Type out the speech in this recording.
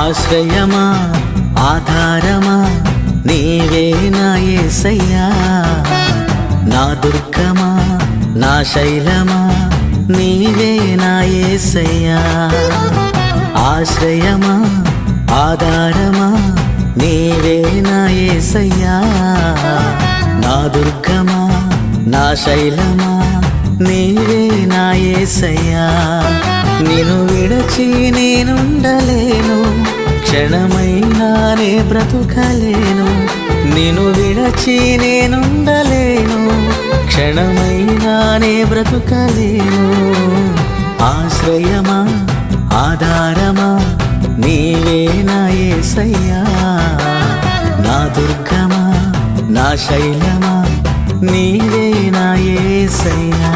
ఆశ్రయమా ఆధారమా నీవే నా యేసయ్యా, నా దుర్గమా నా శైలమా నీవే నా యేసయ్యా. ఆశ్రయమా ఆధారమా నీవే నా యేసయ్యా, నా దుర్గమా నా శైలమా నీవే నా యేసయ్యా. నిన్ను విడచి నేనుండలేను, క్షణమైనానే బ్రతుకలేను. నిన్ను విడచి నేనుండలేను, క్షణమైనానే బ్రతుకలేను. ఆశ్రయమా ఆధారమా నీవే నా యేసయ్యా, నా దుర్గమా నా శైలమా నీవే నా యేసయ్యా.